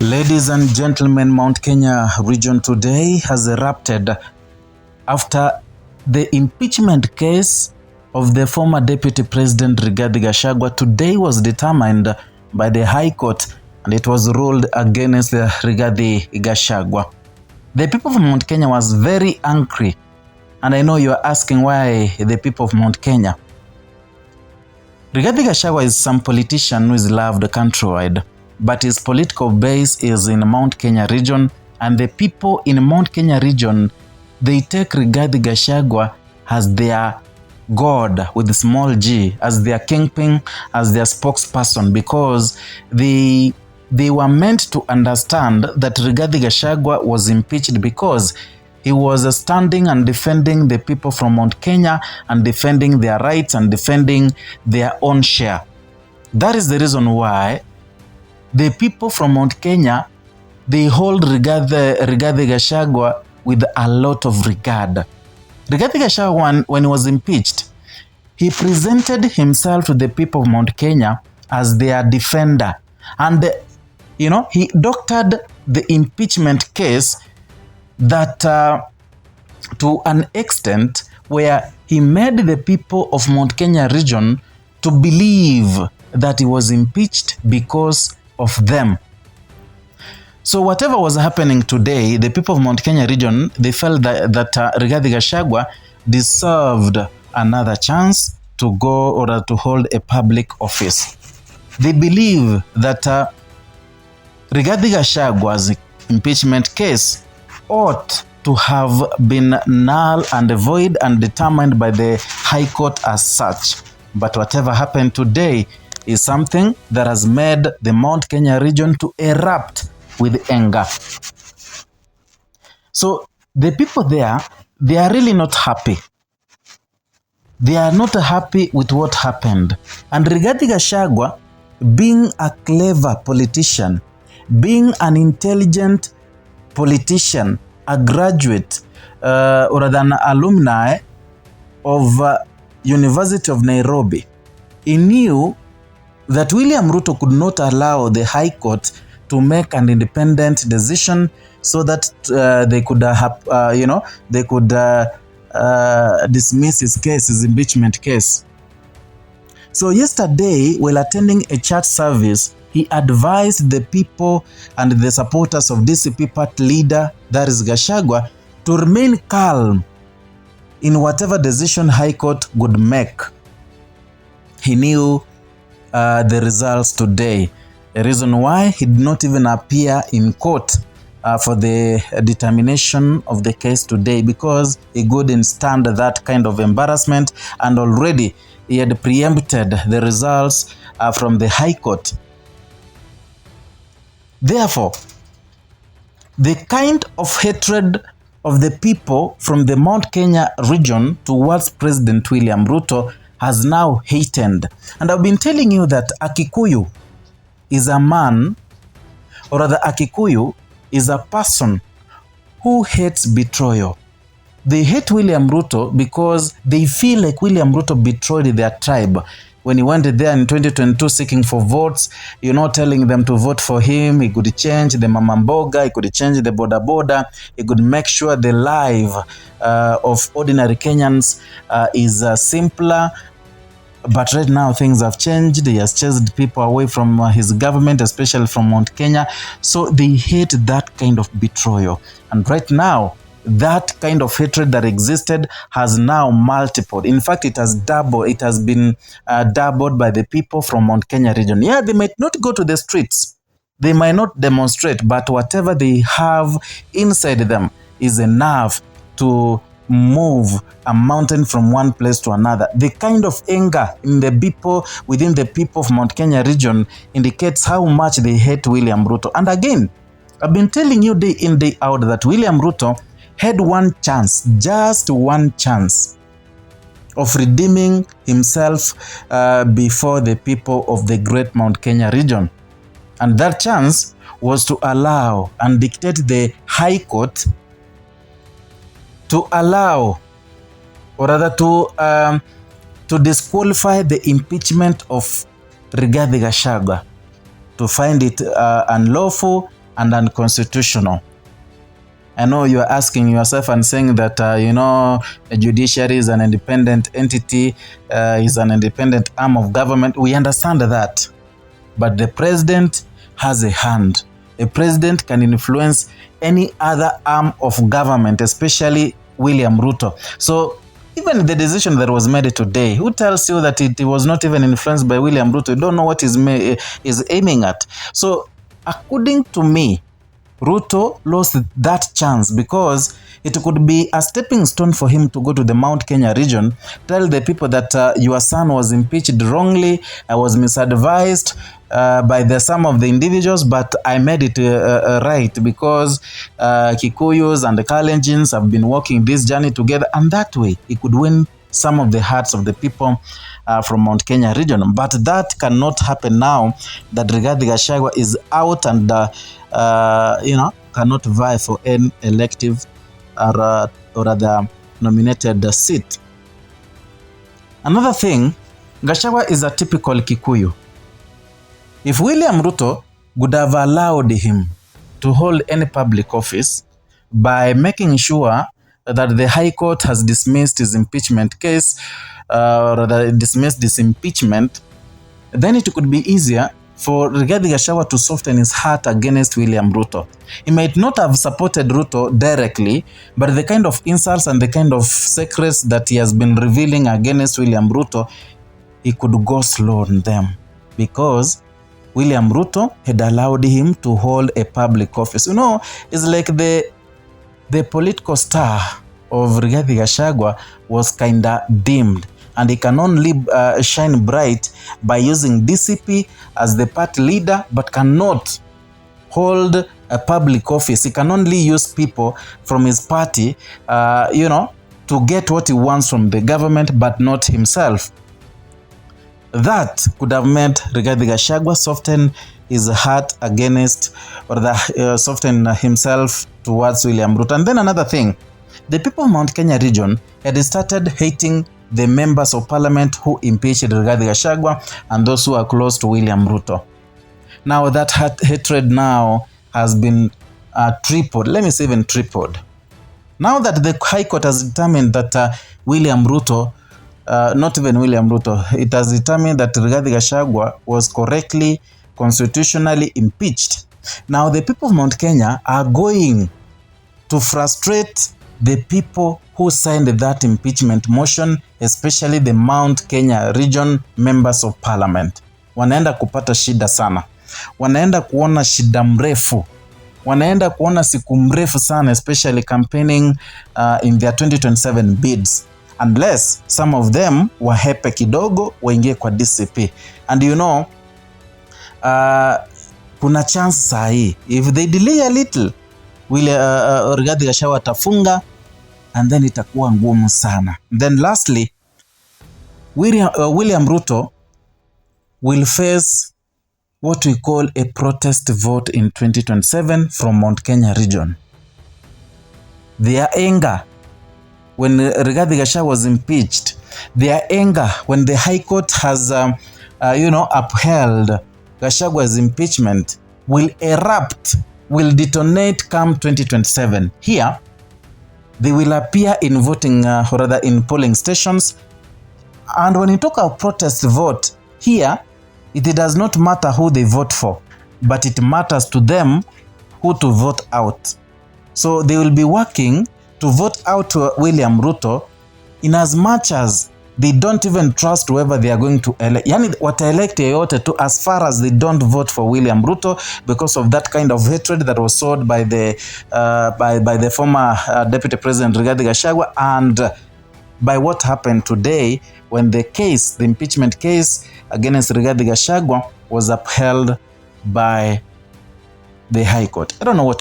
Ladies and gentlemen, Mount Kenya region today has erupted after the impeachment case of the former Deputy President Rigathi Gachagua today was determined by the High Court, and it was ruled against Rigathi Gachagua. The people of Mount Kenya was very angry, and I know you are asking why the people of Mount Kenya. Rigathi Gachagua is some politician who is loved countrywide, but his political base is in Mount Kenya region, and the people in Mount Kenya region, they take Rigathi Gachagua as their God with a small g, as their kingpin, as their spokesperson, because they were meant to understand that Rigathi Gachagua was impeached because he was standing and defending the people from Mount Kenya and defending their rights and defending their own share. That is the reason why the people from Mount Kenya, they hold Rigathi Gachagua with a lot of regard. Rigathi Gachagua, when he was impeached, he presented himself to the people of Mount Kenya as their defender. And, he doctored the impeachment case that to an extent where he made the people of Mount Kenya region to believe that he was impeached because of them. So whatever was happening today, the people of Mount Kenya region, they felt that Rigathi Gachagua deserved another chance to go or to hold a public office. They believe that Rigathi Gachagua's impeachment case ought to have been null and void and determined by the High Court as such. But whatever happened today is something that has made the Mount Kenya region to erupt with anger. So the people there, they are really not happy. They are not happy with what happened. And Rigathi Gachagua, being a clever politician, being an intelligent politician, a graduate or an alumni of University of Nairobi, he knew that William Ruto could not allow the High Court to make an independent decision so that they could dismiss his case, his impeachment case. So yesterday, while attending a church service, he advised the people and the supporters of DCP party leader, that is Gachagua, to remain calm in whatever decision High Court would make. He knew the results today. A reason why he did not even appear in court for the determination of the case today, because he couldn't stand that kind of embarrassment, and already he had preempted the results from the High Court. Therefore, the kind of hatred of the people from the Mount Kenya region towards President William Ruto has now heightened. And I've been telling you that a Kikuyu is a man, or rather a Kikuyu is a person who hates betrayal. They hate William Ruto because they feel like William Ruto betrayed their tribe. When he went there in 2022 seeking for votes, telling them to vote for him, he could change the mama mboga, he could change the boda, he could make sure the life of ordinary Kenyans is simpler. But right now things have changed. He has chased people away from his government, especially from Mount Kenya. So they hate that kind of betrayal. And right now, that kind of hatred that existed has now multiplied. In fact, it has doubled. It has been doubled by the people from Mount Kenya region. Yeah, they might not go to the streets. They might not demonstrate, but whatever they have inside them is enough to move a mountain from one place to another. The kind of anger in the people, within the people of Mount Kenya region, indicates how much they hate William Ruto. And again, I've been telling you day in, day out that William Ruto had one chance, just one chance, of redeeming himself before the people of the great Mount Kenya region. And that chance was to allow and dictate the High Court to allow, or rather to disqualify the impeachment of Rigathi Gachagua, to find it unlawful and unconstitutional. I know you are asking yourself and saying that, the judiciary is an independent entity, is an independent arm of government. We understand that. But the president has a hand. A president can influence any other arm of government, especially William Ruto. So even the decision that was made today, who tells you that it was not even influenced by William Ruto? You don't know what is aiming at. So according to me, Ruto lost that chance because it could be a stepping stone for him to go to the Mount Kenya region, tell the people that your son was impeached wrongly, I was misadvised by some of the individuals, but I made it right because Kikuyus and the Kalenjins have been walking this journey together, and that way he could win some of the hearts of the people from Mount Kenya region. But that cannot happen now that Rigathi Gachagua is out and cannot vie for an elective or other nominated seat. Another thing, Gachagua is a typical Kikuyu. If William Ruto would have allowed him to hold any public office by making sure that the High Court has dismissed his impeachment case, or dismissed this impeachment, then it could be easier for Rigathi Gachagua to soften his heart against William Ruto. He might not have supported Ruto directly, but the kind of insults and the kind of secrets that he has been revealing against William Ruto, he could go slow on them because William Ruto had allowed him to hold a public office. It's like the political star of Rigathi Gachagua was kinda dimmed, and he can only shine bright by using DCP as the party leader, but cannot hold a public office. He can only use people from his party, to get what he wants from the government, but not himself. That could have made Rigathi Gachagua soften his heart against, or soften himself towards William Ruto. And then another thing, the people of Mount Kenya region had started hating the members of parliament who impeached Rigathi Gachagua and those who are close to William Ruto. Now that hatred now has been tripled. Let me say even tripled. Now that the High Court has determined that William Ruto, not even William Ruto, it has determined that Rigathi Gachagua was correctly, constitutionally impeached. Now the people of Mount Kenya are going to frustrate the people who signed that impeachment motion, especially the Mount Kenya region members of parliament. Wanaenda kupata shida sana. Wanaenda kuona shida mrefu. Wanaenda kuona siku mrefu sana, especially campaigning in their 2027 bids. Unless some of them wahepe kidogo waingie kwa DCP. And kuna chance sahi. If they delay a little, Rigathi Gachagua atafunga, and then itakuwa ngumu sana. Then lastly, William Ruto will face what we call a protest vote in 2027 from Mount Kenya region. Their anger when Rigathi Gachagua was impeached, their anger when the High Court has upheld Gachagua's impeachment will erupt, will detonate come 2027. Here, they will appear in voting, or rather in polling stations. And when you talk about protest vote, here, it does not matter who they vote for, but it matters to them who to vote out. So they will be working to vote out William Ruto in as much as they don't even trust whoever they are going to elect. Yani wataelect yeyote tu, as far as they don't vote for William Ruto because of that kind of hatred that was sowed by the former Deputy President Rigathi Gachagua, and by what happened today when the impeachment case against Rigathi Gachagua was upheld by the High Court. I don't know what